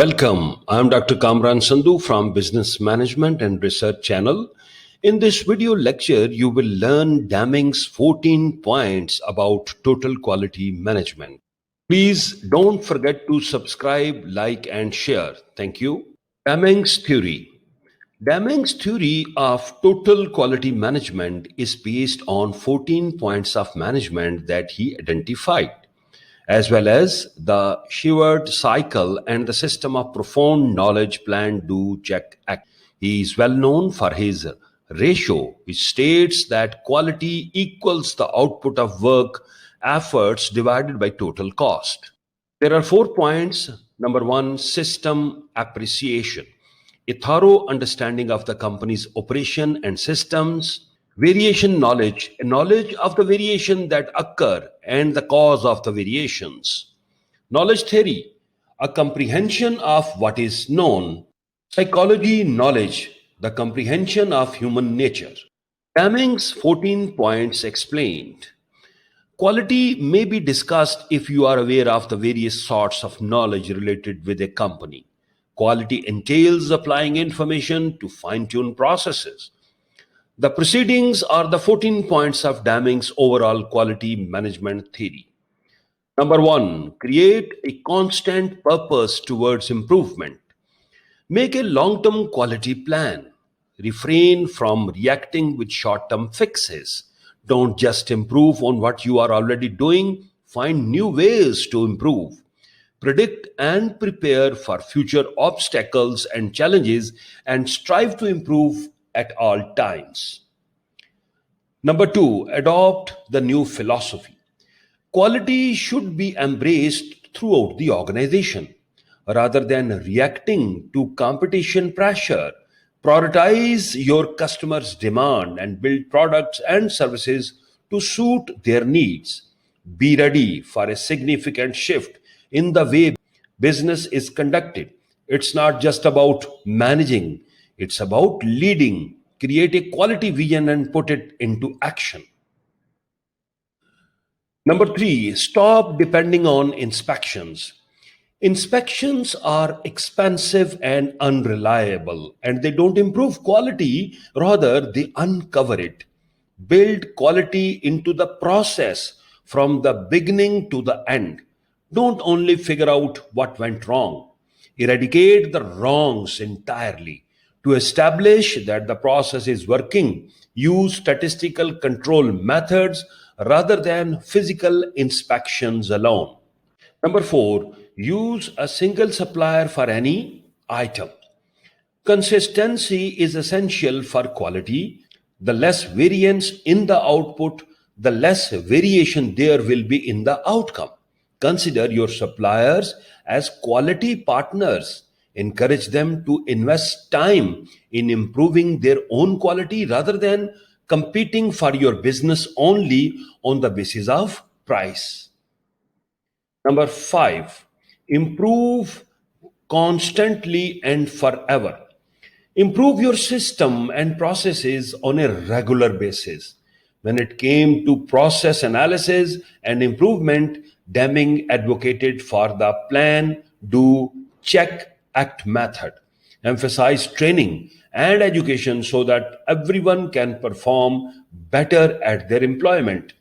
Welcome. I'm Dr. Kamran Sandhu from Business Management and Research Channel. In this video lecture, you will learn Deming's 14 points about total quality management. Please don't forget to subscribe, like, and share. Thank you. Deming's theory. Deming's theory of total quality management is based on 14 points of management that he identified, as well as the Sheward cycle and the system of profound knowledge, plan, do, check, act. He is well known for his ratio, which states that quality equals the output of work efforts divided by total cost. There are 4 points. Number one, system appreciation. A thorough understanding of the company's operation and systems. Variation knowledge, a knowledge of the variation that occur and the cause of the variations. Knowledge theory, a comprehension of what is known. Psychology knowledge, the comprehension of human nature. Deming's 14 points explained. Quality may be discussed if you are aware of the various sorts of knowledge related with a company. Quality entails applying information to fine-tune processes. The proceedings are the 14 points of Deming's overall quality management theory. Number one, create a constant purpose towards improvement. Make a long-term quality plan. Refrain from reacting with short-term fixes. Don't just improve on what you are already doing. Find new ways to improve. Predict and prepare for future obstacles and challenges and strive to improve at all times. Number two, adopt the new philosophy. Quality should be embraced throughout the organization. Rather than reacting to competition pressure, prioritize your customers' demand and build products and services to suit their needs. Be ready for a significant shift in the way business is conducted. It's not just about managing, it's about leading. Create a quality vision and put it into action. Number three, stop depending on inspections. Inspections are expensive and unreliable, and they don't improve quality, rather, they uncover it. Build quality into the process from the beginning to the end. Don't only figure out what went wrong, eradicate the wrongs entirely. To establish that the process is working, use statistical control methods rather than physical inspections alone. Number four, use a single supplier for any item. Consistency is essential for quality. The less variance in the output, the less variation there will be in the outcome. Consider your suppliers as quality partners. Encourage them to invest time in improving their own quality rather than competing for your business only on the basis of price. Number five, improve constantly and forever. Improve your system and processes on a regular basis. When it came to process analysis and improvement, Deming advocated for the plan, do, check, act method. Emphasize training and education so that everyone can perform better at their employment.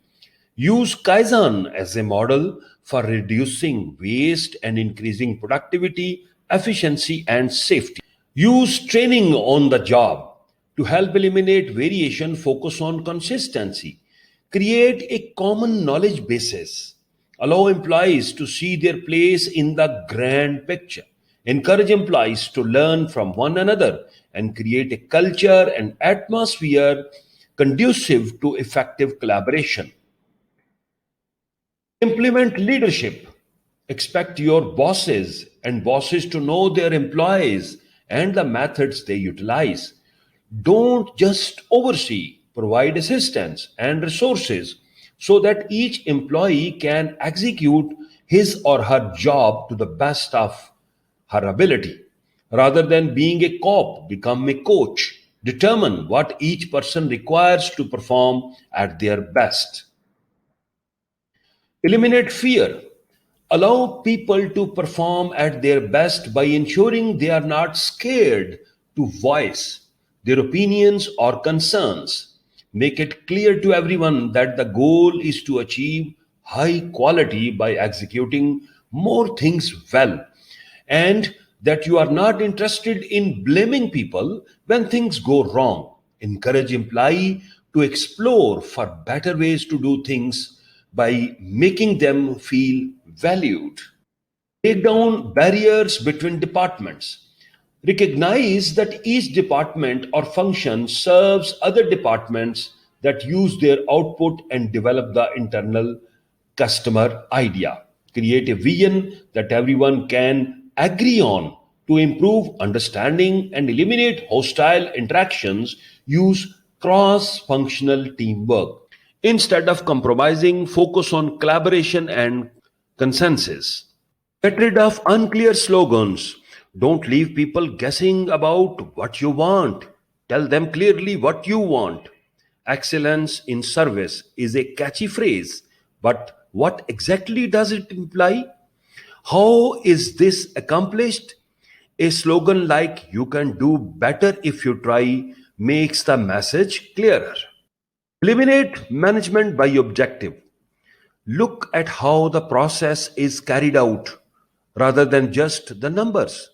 Use Kaizen as a model for reducing waste and increasing productivity, efficiency, and safety. Use training on the job to help eliminate variation, focus on consistency. Create a common knowledge basis. Allow employees to see their place in the grand picture. Encourage employees to learn from one another and create a culture and atmosphere conducive to effective collaboration. Implement leadership. Expect your bosses to know their employees and the methods they utilize. Don't just oversee, provide assistance and resources so that each employee can execute his or her job to the best of her ability. Rather than being a cop, become a coach. Determine what each person requires to perform at their best. Eliminate fear. Allow people to perform at their best by ensuring they are not scared to voice their opinions or concerns. Make it clear to everyone that the goal is to achieve high quality by executing more things well, and that you are not interested in blaming people when things go wrong. Encourage employee to explore for better ways to do things by making them feel valued. Break down barriers between departments. Recognize that each department or function serves other departments that use their output and develop the internal customer idea. Create a vision that everyone can agree on to improve understanding and eliminate hostile interactions. Use cross functional teamwork. Instead of compromising, focus on collaboration and consensus. Get rid of unclear slogans. Don't leave people guessing about what you want. Tell them clearly what you want. Excellence in service is a catchy phrase, but what exactly does it imply? How is this accomplished? A slogan like "You can do better if you try" makes the message clearer. Eliminate management by objective. Look at how the process is carried out rather than just the numbers.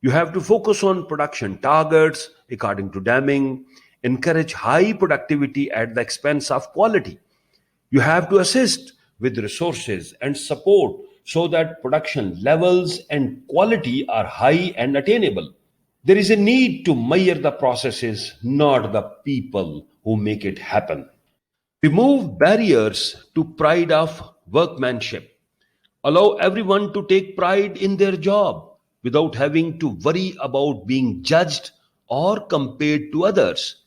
You have to focus on production targets according to Deming, encourage high productivity at the expense of quality. You have to assist with resources and support so that production levels and quality are high and attainable. There is a need to measure the processes, not the people who make it happen. Remove barriers to pride of workmanship. Allow everyone to take pride in their job without having to worry about being judged or compared to others.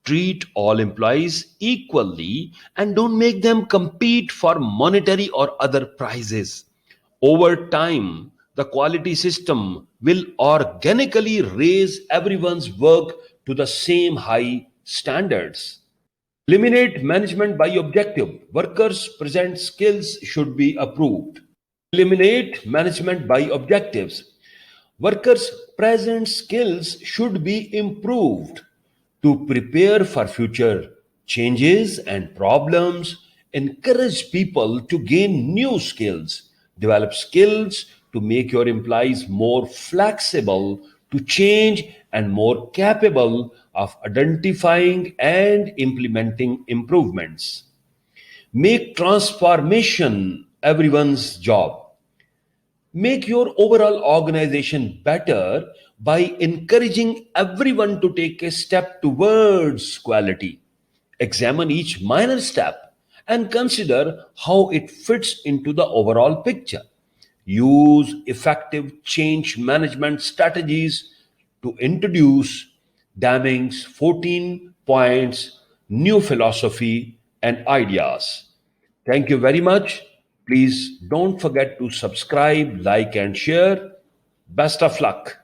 Treat all employees equally and don't make them compete for monetary or other prizes. Over time, the quality system will organically raise everyone's work to the same high standards. Eliminate management by objective. Workers' present skills should be approved. Eliminate management by objectives. Workers' present skills should be improved to prepare for future changes and problems. Encourage people to gain new skills. Develop skills to make your employees more flexible to change and more capable of identifying and implementing improvements. Make transformation everyone's job. Make your overall organization better by encouraging everyone to take a step towards quality. Examine each minor step and consider how it fits into the overall picture. Use effective change management strategies to introduce Deming's 14 points, new philosophy, and ideas. Thank you very much. Please don't forget to subscribe, like, and share. Best of luck.